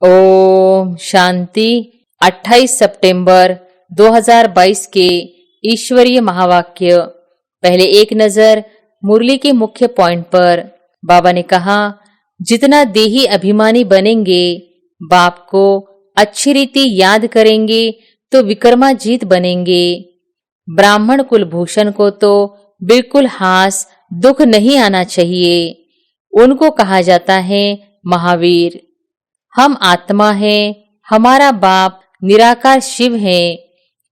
ओम शांति। 28 सितंबर 2022 के ईश्वरीय महावाक्य। पहले एक नजर मुरली के मुख्य पॉइंट पर। बाबा ने कहा, जितना देही अभिमानी बनेंगे, बाप को अच्छी रीति याद करेंगे तो विक्रमाजीत बनेंगे। ब्राह्मण कुलभूषण को तो बिल्कुल हास दुख नहीं आना चाहिए। उनको कहा जाता है महावीर। हम आत्मा हैं, हमारा बाप निराकार शिव है।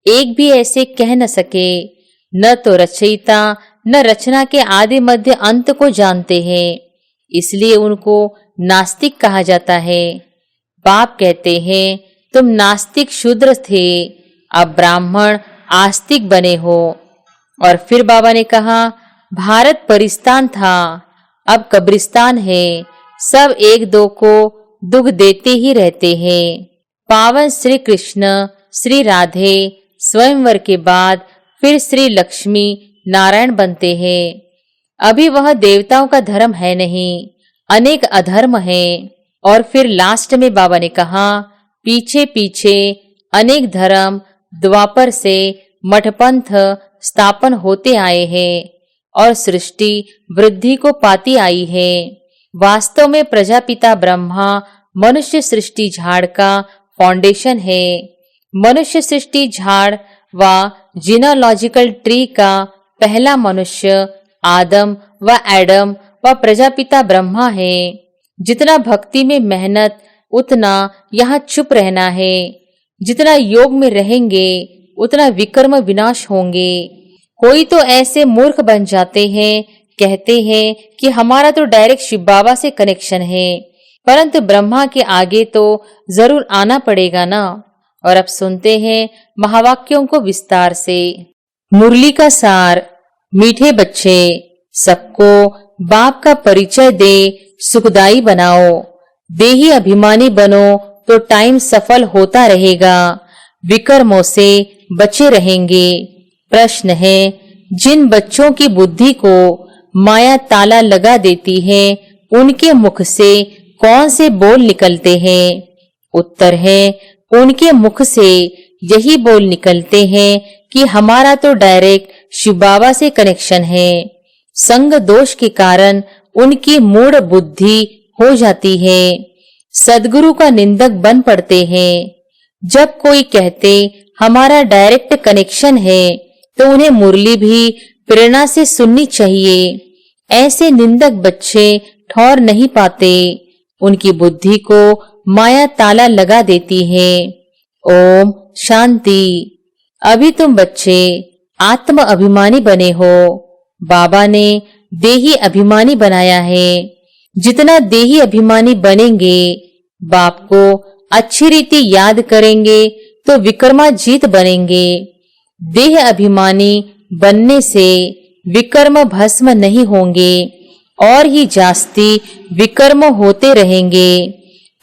एक भी ऐसे कह न सके, न तो रचयिता न रचना के आदि मध्य अंत को जानते हैं, इसलिए उनको नास्तिक कहा जाता है। बाप कहते हैं, तुम नास्तिक शूद्र थे, अब ब्राह्मण आस्तिक बने हो। और फिर बाबा ने कहा, भारत परिस्तान था, अब कब्रिस्तान है। सब एक दो को दुख देते ही रहते हैं। पावन श्री कृष्ण श्री राधे स्वयंवर के बाद फिर श्री लक्ष्मी नारायण बनते हैं। अभी वह देवताओं का धर्म है नहीं, अनेक अधर्म हैं। और फिर लास्ट में बाबा ने कहा, पीछे पीछे अनेक धर्म द्वापर से मठपंथ स्थापन होते आए हैं और सृष्टि वृद्धि को पाती आई है। वास्तव में प्रजापिता ब्रह्मा मनुष्य सृष्टि झाड़ का फाउंडेशन है। मनुष्य सृष्टि झाड़ व जीनोलॉजिकल ट्री का पहला मनुष्य आदम व एडम व प्रजापिता ब्रह्मा है। जितना भक्ति में मेहनत, उतना यहाँ चुप रहना है। जितना योग में रहेंगे, उतना विकर्म विनाश होंगे। कोई तो ऐसे मूर्ख बन जाते हैं, कहते हैं कि हमारा तो डायरेक्ट शिव बाबा से कनेक्शन है, परंतु ब्रह्मा के आगे तो जरूर आना पड़ेगा ना। और अब सुनते हैं महावाक्यों को विस्तार से। मुरली का सार। मीठे बच्चे, सबको बाप का परिचय दे, सुखदाई बनाओ। देही अभिमानी बनो तो टाइम सफल होता रहेगा, विकर्मों से बचे रहेंगे। प्रश्न है, जिन बच्चों की बुद्धि को माया ताला लगा देती है, उनके मुख से कौन से बोल निकलते हैं? उत्तर है, उनके मुख से यही बोल निकलते हैं कि हमारा तो डायरेक्ट शिव बाबा से कनेक्शन है। संग दोष के कारण उनकी मूढ़ बुद्धि हो जाती है, सदगुरु का निंदक बन पड़ते हैं। जब कोई कहते हमारा डायरेक्ट कनेक्शन है, तो उन्हें मुरली भी प्रेरणा से सुननी चाहिए। ऐसे निंदक बच्चे ठौर नहीं पाते, उनकी बुद्धि को माया ताला लगा देती है। ओम शांति। अभी तुम बच्चे आत्म अभिमानी बने हो, बाबा ने देही अभिमानी बनाया है। जितना देही अभिमानी बनेंगे, बाप को अच्छी रीति याद करेंगे तो विक्रमाजीत बनेंगे। देह अभिमानी बनने से विकर्म भस्म नहीं होंगे और ही जास्ती विकर्म होते रहेंगे।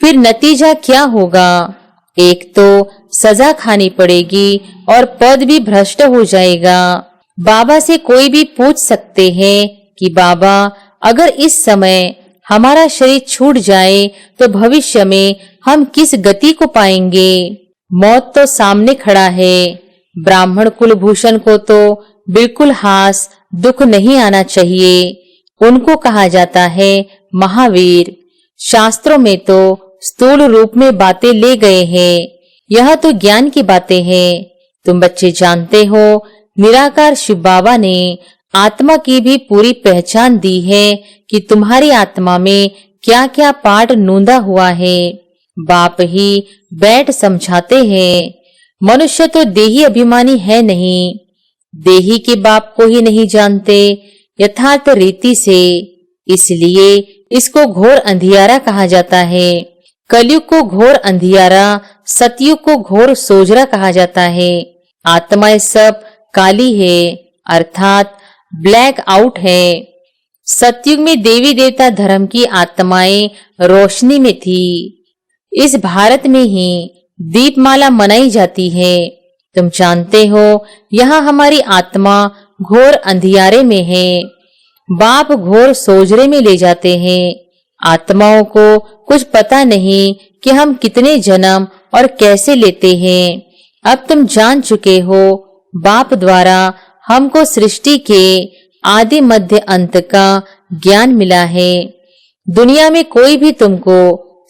फिर नतीजा क्या होगा? एक तो सजा खानी पड़ेगी और पद भी भ्रष्ट हो जाएगा। बाबा से कोई भी पूछ सकते हैं कि बाबा, अगर इस समय हमारा शरीर छूट जाए तो भविष्य में हम किस गति को पाएंगे? मौत तो सामने खड़ा है। ब्राह्मण कुलभूषण को तो बिल्कुल हास दुख नहीं आना चाहिए। उनको कहा जाता है महावीर। शास्त्रों में तो स्थूल रूप में बातें ले गए हैं, यह तो ज्ञान की बातें हैं। तुम बच्चे जानते हो, निराकार शिव बाबा ने आत्मा की भी पूरी पहचान दी है कि तुम्हारी आत्मा में क्या क्या पाठ नूंदा हुआ है। बाप ही बैठ समझाते हैं। मनुष्य तो देही अभिमानी है नहीं, देही के बाप को ही नहीं जानते यथार्थ रीति से, इसलिए इसको घोर अंधियारा कहा जाता है। कलयुग को घोर अंधियारा, सतयुग को घोर सोजरा कहा जाता है। आत्माएं सब काली है, अर्थात ब्लैक आउट है। सतयुग में देवी देवता धर्म की आत्माएं रोशनी में थी। इस भारत में ही दीपमाला मनाई जाती है। तुम जानते हो, यहाँ हमारी आत्मा घोर अंधियारे में है, बाप घोर सोजरे में ले जाते हैं। आत्माओं को कुछ पता नहीं कि हम कितने जन्म और कैसे लेते हैं। अब तुम जान चुके हो, बाप द्वारा हमको सृष्टि के आदि मध्य अंत का ज्ञान मिला है। दुनिया में कोई भी तुमको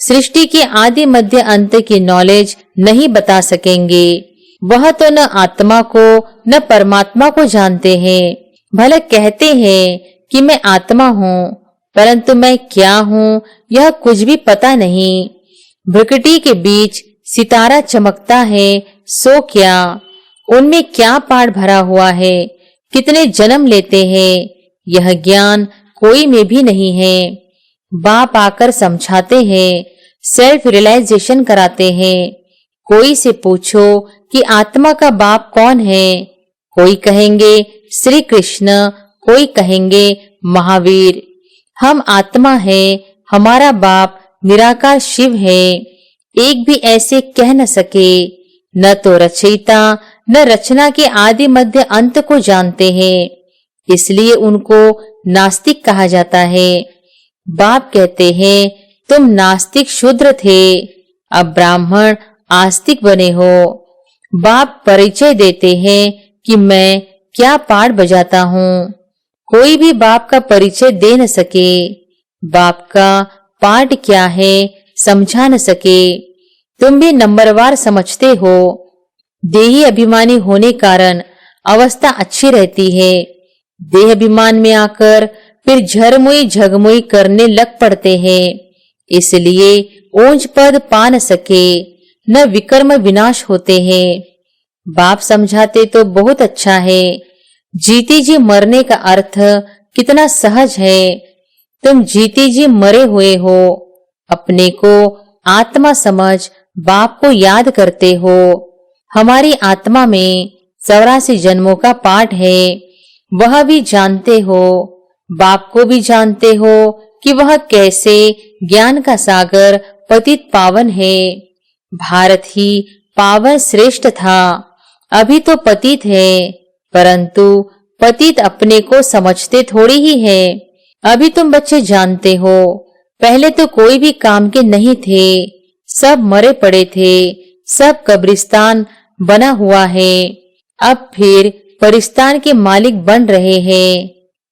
सृष्टि के आदि मध्य अंत की नॉलेज नहीं बता सकेंगे। वह तो न आत्मा को न परमात्मा को जानते हैं। भले कहते हैं कि मैं आत्मा हूँ, परंतु मैं क्या हूँ यह कुछ भी पता नहीं। भ्रकुटी के बीच सितारा चमकता है, सो क्या? उनमें क्या पाठ भरा हुआ है? कितने जन्म लेते हैं? यह ज्ञान कोई में भी नहीं है। बाप आकर समझाते हैं, सेल्फ रियलाइजेशन कराते हैं। कोई से पूछो कि आत्मा का बाप कौन है? कोई कहेंगे श्री कृष्ण, कोई कहेंगे महावीर। हम आत्मा है, हमारा बाप निराकार शिव है। एक भी ऐसे कह न सके। न तो रचयिता न रचना के आदि मध्य अंत को जानते हैं, इसलिए उनको नास्तिक कहा जाता है। बाप कहते हैं, तुम नास्तिक शूद्र थे, अब ब्राह्मण आस्तिक बने हो। बाप परिचय देते हैं कि मैं क्या पाठ बजाता हूँ। कोई भी बाप का परिचय दे न सके। बाप का पाठ क्या है समझा न सके। तुम भी नंबरवार समझते हो। देही अभिमानी होने कारण अवस्था अच्छी रहती है। देह अभिमान में आकर फिर झरमुई झगमुई करने लग पड़ते हैं, इसलिए ऊंच पद पा न सके, न विकर्म विनाश होते हैं। बाप समझाते तो बहुत अच्छा है। जीती जी मरने का अर्थ कितना सहज है। तुम जीती जी मरे हुए हो, अपने को आत्मा समझ बाप को याद करते हो। हमारी आत्मा में 84 जन्मों का पाठ है, वह भी जानते हो। बाप को भी जानते हो कि वह कैसे ज्ञान का सागर पतित पावन है। भारत ही पावन श्रेष्ठ था, अभी तो पतित है, परंतु पतित अपने को समझते थोड़ी ही है। अभी तुम बच्चे जानते हो, पहले तो कोई भी काम के नहीं थे, सब मरे पड़े थे, सब कब्रिस्तान बना हुआ है। अब फिर परिस्तान के मालिक बन रहे हैं।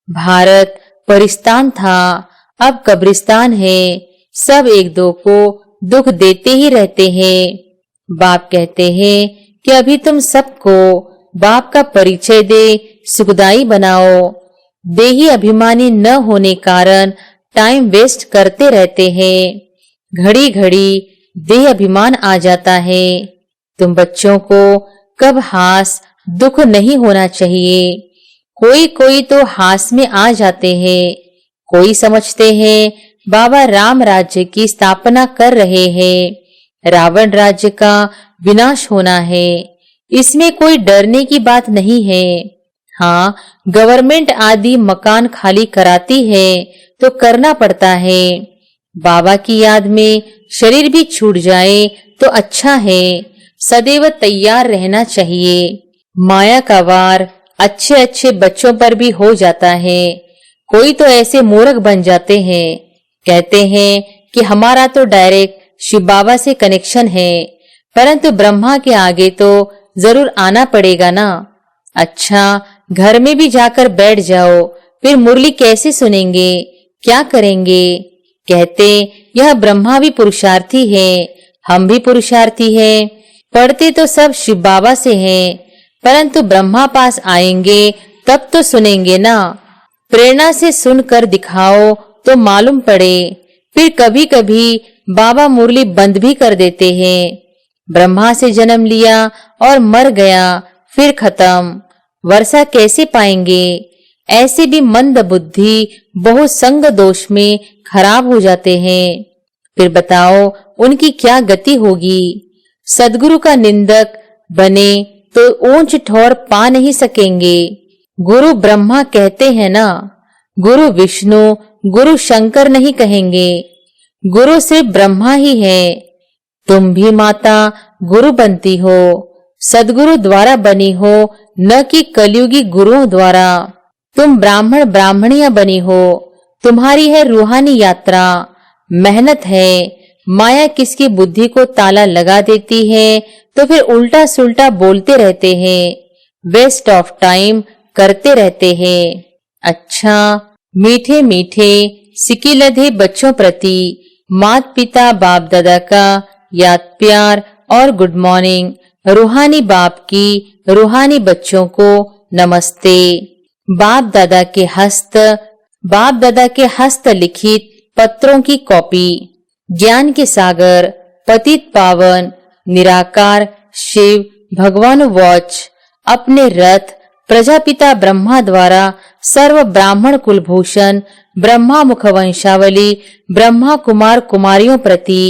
भारत परिस्तान था, अब कब्रिस्तान है। सब एक दो को दुख देते ही रहते हैं। बाप कहते हैं कि अभी तुम सबको बाप का परिचय दे सुखदाई बनाओ। देही अभिमानी न होने कारण टाइम वेस्ट करते रहते हैं। घड़ी घड़ी देह अभिमान आ जाता है। तुम बच्चों को कब हास दुख नहीं होना चाहिए। कोई कोई तो हास में आ जाते हैं। कोई समझते हैं बाबा राम राज्य की स्थापना कर रहे हैं, रावण राज्य का विनाश होना है। इसमें कोई डरने की बात नहीं है। हाँ, गवर्नमेंट आदि मकान खाली कराती है तो करना पड़ता है। बाबा की याद में शरीर भी छूट जाए तो अच्छा है। सदैव तैयार रहना चाहिए। माया का वार अच्छे अच्छे बच्चों पर भी हो जाता है। कोई तो ऐसे मूर्ख बन जाते हैं, कहते हैं कि हमारा तो डायरेक्ट शिव बाबा से कनेक्शन है, परंतु ब्रह्मा के आगे तो जरूर आना पड़ेगा ना। अच्छा, घर में भी जाकर बैठ जाओ, फिर मुरली कैसे सुनेंगे, क्या करेंगे? कहते यह ब्रह्मा भी पुरुषार्थी है, हम भी पुरुषार्थी है। पढ़ते तो सब शिव बाबा से हैं, परंतु ब्रह्मा पास आएंगे तब तो सुनेंगे ना। प्रेरणा से सुनकर दिखाओ तो मालूम पड़े। फिर कभी कभी बाबा मुरली बंद भी कर देते हैं। ब्रह्मा से जन्म लिया और मर गया, फिर खत्म, वर्षा कैसे पाएंगे? ऐसे भी मंद बुद्धि बहुत संग दोष में खराब हो जाते हैं। फिर बताओ उनकी क्या गति होगी? सदगुरु का निंदक बने तो ऊंच ठौर पा नहीं सकेंगे। गुरु ब्रह्मा कहते हैं ना, गुरु विष्णु गुरु शंकर नहीं कहेंगे। गुरु सिर्फ ब्रह्मा ही है। तुम भी माता गुरु बनती हो, सदगुरु द्वारा बनी हो, न कि कलयुगी गुरुओं द्वारा। तुम ब्राह्मण ब्राह्मणियां बनी हो, तुम्हारी है रूहानी यात्रा। मेहनत है। माया किसकी बुद्धि को ताला लगा देती है तो फिर उल्टा सुल्टा बोलते रहते हैं, वेस्ट ऑफ टाइम करते रहते हैं। अच्छा, मीठे मीठे सिकी लधे बच्चों प्रति माता पिता बाप दादा का याद प्यार और गुड मॉर्निंग। रूहानी बाप की रूहानी बच्चों को नमस्ते। बाप दादा के हस्त लिखित पत्रों की कॉपी। ज्ञान के सागर पतित पावन निराकार शिव भगवान वॉच अपने रथ प्रजापिता ब्रह्मा द्वारा सर्व ब्राह्मण कुलभूषण ब्रह्मा मुख वंशावली ब्रह्मा कुमार कुमारियों प्रति।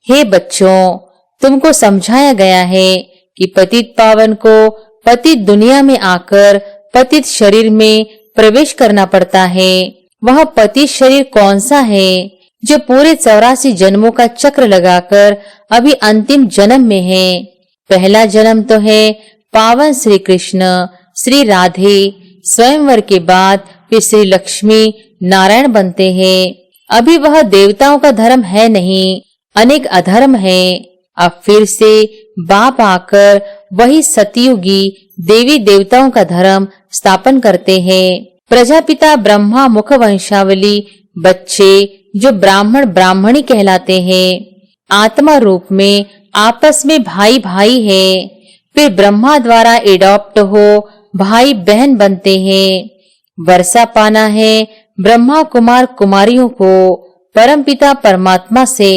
हे बच्चों, तुमको समझाया गया है कि पतित पावन को पतित दुनिया में आकर पतित शरीर में प्रवेश करना पड़ता है। वह पतित शरीर कौन सा है जो पूरे 84 जन्मों का चक्र लगाकर अभी अंतिम जन्म में है। पहला जन्म तो है पावन श्री कृष्ण श्री राधे। स्वयंवर के बाद फिर श्री लक्ष्मी नारायण बनते हैं। अभी वह देवताओं का धर्म है नहीं, अनेक अधर्म है। अब फिर से बाप आकर वही सतयुगी देवी देवताओं का धर्म स्थापन करते हैं। प्रजापिता ब्रह्मा मुख वंशावली बच्चे जो ब्राह्मण ब्राह्मणी कहलाते हैं, आत्मा रूप में आपस में भाई भाई है। फिर ब्रह्मा द्वारा एडॉप्ट हो भाई बहन बनते हैं। वर्षा पाना है ब्रह्मा कुमार कुमारियों को परमपिता परमात्मा से।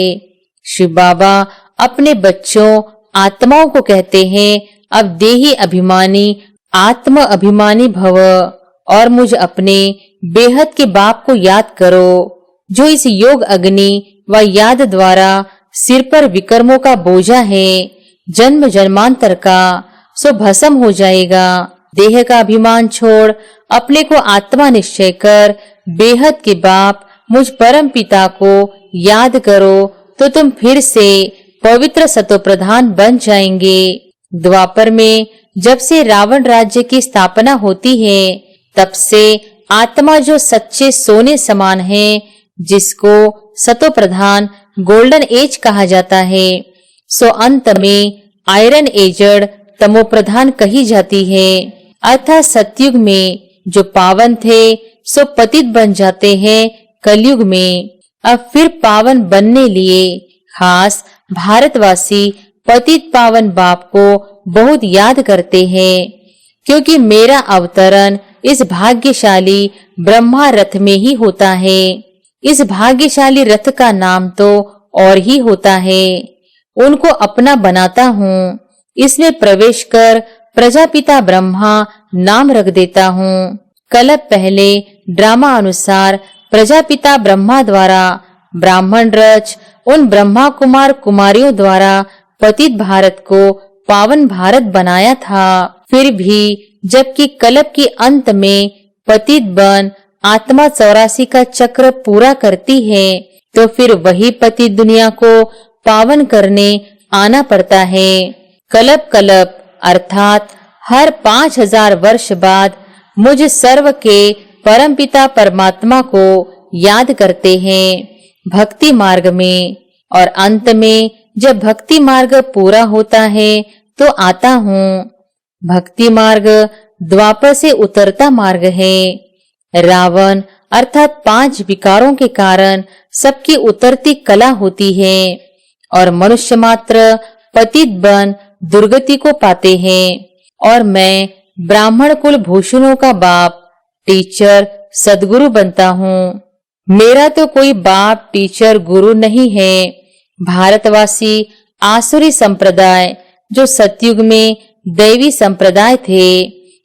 शिव बाबा अपने बच्चों आत्माओं को कहते हैं, अब देही अभिमानी आत्म अभिमानी भव और मुझ अपने बेहद के बाप को याद करो जो इस योग अग्नि व याद द्वारा सिर पर विकर्मों का बोझा है, जन्म जन्मांतर का, सो भस्म हो जाएगा। देह का अभिमान छोड़ अपने को आत्मा निश्चय कर बेहद के बाप मुझ परम पिता को याद करो तो तुम फिर से पवित्र सतो प्रधान बन जाएंगे। द्वापर में जब से रावण राज्य की स्थापना होती है तब से आत्मा जो सच्चे सोने समान है, जिसको सतो प्रधान गोल्डन एज कहा जाता है, सो अंत में आयरन एजड तमो प्रधान कही जाती है। अर्थात सतयुग में जो पावन थे सो पतित बन जाते हैं कलयुग में। अब फिर पावन बनने लिए खास भारतवासी पतित पावन बाप को बहुत याद करते हैं, क्योंकि मेरा अवतरण इस भाग्यशाली ब्रह्मा रथ में ही होता है। इस भाग्यशाली रथ का नाम तो और ही होता है। उनको अपना बनाता हूँ। इसमें प्रवेश कर प्रजापिता ब्रह्मा नाम रख देता हूँ। कल्प पहले ड्रामा अनुसार प्रजापिता ब्रह्मा द्वारा ब्राह्मण रच उन ब्रह्मा कुमार कुमारियों द्वारा पतित भारत को पावन भारत बनाया था। फिर भी जबकि कल्प के अंत में पतित बन आत्मा 84 का चक्र पूरा करती है, तो फिर वही पतित दुनिया को पावन करने आना पड़ता है। कल्प कल्प अर्थात हर 5000 वर्ष बाद मुझ सर्व के परमपिता परमात्मा को याद करते हैं भक्ति मार्ग में, और अंत में जब भक्ति मार्ग पूरा होता है तो आता हूँ। भक्ति मार्ग द्वापर से उतरता मार्ग है। रावण अर्थात 5 विकारों के कारण सबकी उतरती कला होती है और मनुष्य मात्र पतित बन दुर्गति को पाते हैं। और मैं ब्राह्मण कुल भूषणों का बाप टीचर सदगुरु बनता हूँ। मेरा तो कोई बाप टीचर गुरु नहीं है। भारतवासी आसुरी संप्रदाय जो सतयुग में दैवी संप्रदाय थे,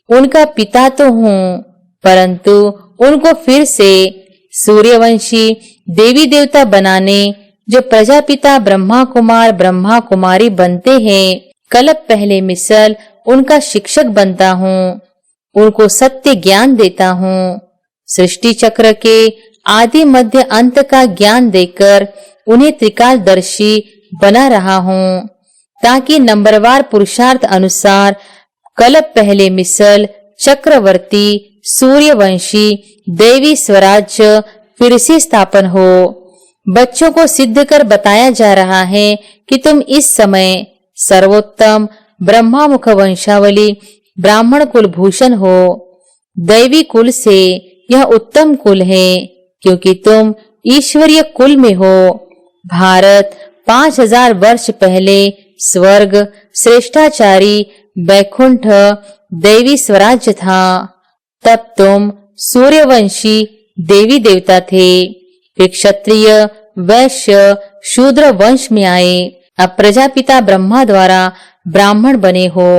उनका पिता तो हूँ, परंतु उनको फिर से सूर्यवंशी देवी देवता बनाने जो प्रजापिता ब्रह्मा कुमार कुमारी बनते हैं, कल्प पहले मिसल उनका शिक्षक बनता हूँ। उनको सत्य ज्ञान देता हूँ। सृष्टि चक्र के आदि मध्य अंत का ज्ञान देकर उन्हें त्रिकालदर्शी बना रहा हूँ, ताकि नंबरवार पुरुषार्थ अनुसार कल्प पहले मिसल चक्रवर्ती सूर्यवंशी देवी स्वराज्य फिर से स्थापन हो। बच्चों को सिद्ध कर बताया जा रहा है कि तुम इस समय सर्वोत्तम ब्रह्मामुख वंशावली ब्राह्मण कुल भूषण हो। दैवी कुल से यह उत्तम कुल है क्योंकि तुम ईश्वरीय कुल में हो। भारत 5000 वर्ष पहले स्वर्ग श्रेष्ठाचारी वैकुंठ दैवी स्वराज्य था। तब तुम सूर्यवंशी देवी देवता थे। फिर क्षत्रिय वैश्य शूद्र वंश में आए। अब प्रजापिता ब्रह्मा द्वारा ब्राह्मण बने हो।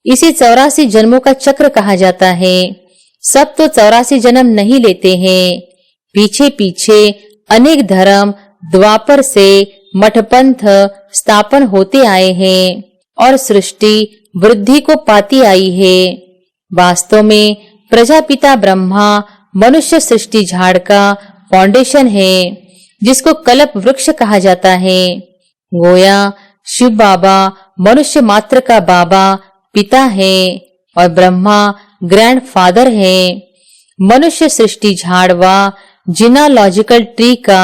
इसे 84 जन्मों का चक्र कहा जाता है। सब तो 84 जन्म नहीं लेते हैं। पीछे पीछे अनेक धर्म द्वापर से मठपंथ स्थापन होते आए हैं और सृष्टि वृद्धि को पाती आई है। वास्तव में प्रजापिता ब्रह्मा मनुष्य सृष्टि झाड़ का फाउंडेशन है जिसको कल्प वृक्ष कहा जाता है। गोया शिव बाबा मनुष्य मात्र का बाबा पिता है और ब्रह्मा ग्रैंड फादर है। मनुष्य सृष्टि झाड़ व जिनालॉजिकल ट्री का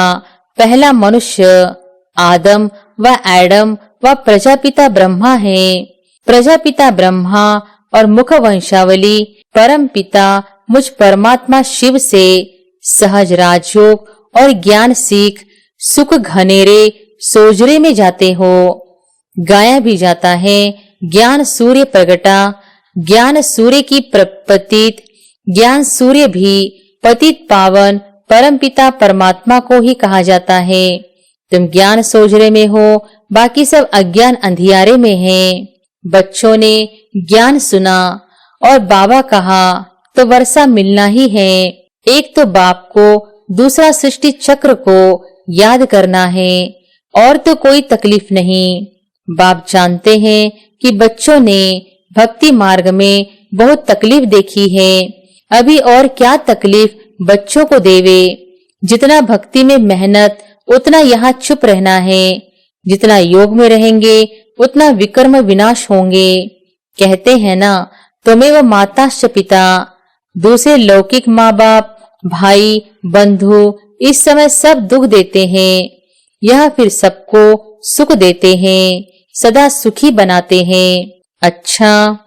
पहला मनुष्य आदम व एडम व प्रजापिता ब्रह्मा है। प्रजापिता ब्रह्मा और मुख वंशावली परम पिता मुझ परमात्मा शिव से सहज राजयोग और ज्ञान सीख सुख घनेरे सोजरे में जाते हो। गाया भी जाता है ज्ञान सूर्य प्रगटा, ज्ञान सूर्य की प्रतीत, ज्ञान सूर्य भी पतित पावन परम पिता परमात्मा को ही कहा जाता है। तुम ज्ञान सोजरे में हो, बाकी सब अज्ञान अंधियारे में है। बच्चों ने ज्ञान सुना और बाबा कहा तो वर्षा मिलना ही है। एक तो बाप को, दूसरा सृष्टि चक्र को याद करना है और तो कोई तकलीफ नहीं। बाप जानते हैं कि बच्चों ने भक्ति मार्ग में बहुत तकलीफ देखी है। अभी और क्या तकलीफ बच्चों को देवे। जितना भक्ति में मेहनत उतना यहाँ चुप रहना है। जितना योग में रहेंगे उतना विकर्म विनाश होंगे। कहते हैं ना, त्वमेव माताश्च पिता। दूसरे लौकिक माँ बाप भाई बंधु इस समय सब दुख देते हैं। यह फिर सबको सुख देते हैं, सदा सुखी बनाते हैं। अच्छा,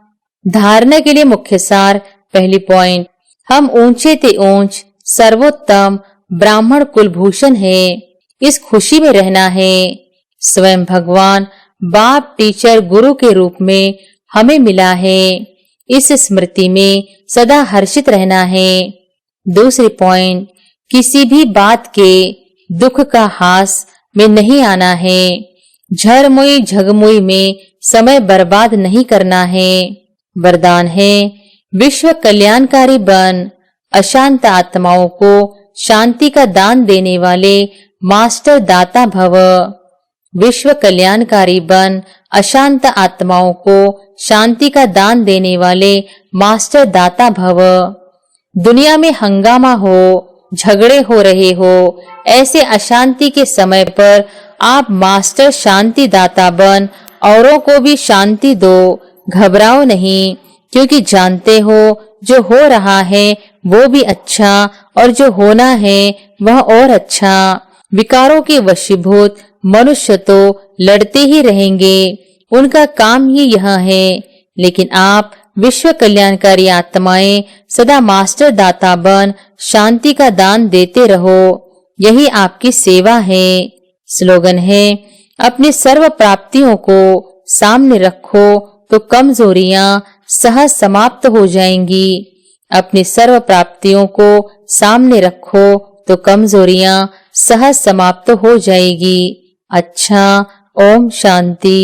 धारणा के लिए मुख्य सार। पहली पॉइंट, हम ऊंचे ते ऊंच सर्वोत्तम ब्राह्मण कुलभूषण है। इस खुशी में रहना है। स्वयं भगवान बाप टीचर गुरु के रूप में हमें मिला है। इस स्मृति में सदा हर्षित रहना है। दूसरी पॉइंट, किसी भी बात के दुख का हास में नहीं आना है। झरमुई झगमुई में समय बर्बाद नहीं करना है। वरदान है, विश्व कल्याणकारी बन, अशांत आत्माओं को शांति का दान देने वाले मास्टर दाता भव। विश्व कल्याणकारी बन, अशांत आत्माओं को शांति का दान देने वाले मास्टर दाता भव। दुनिया में हंगामा हो, झगड़े हो रहे हो, ऐसे अशांति के समय पर आप मास्टर शांति दाता बन औरों को भी शांति दो। घबराओ नहीं, क्योंकि जानते हो जो हो रहा है वो भी अच्छा और जो होना है वह और अच्छा। विकारों के वशीभूत मनुष्य तो लड़ते ही रहेंगे, उनका काम ही यह है। लेकिन आप विश्व कल्याणकारी आत्माएं सदा मास्टर दाता बन शांति का दान देते रहो। यही आपकी सेवा है। स्लोगन है, अपनी सर्व प्राप्तियों को सामने रखो तो कमजोरियां सहज समाप्त हो जाएंगी। अपनी सर्व प्राप्तियों को सामने रखो तो कमजोरियां सहज समाप्त हो जाएगी। अच्छा, ओम शांति।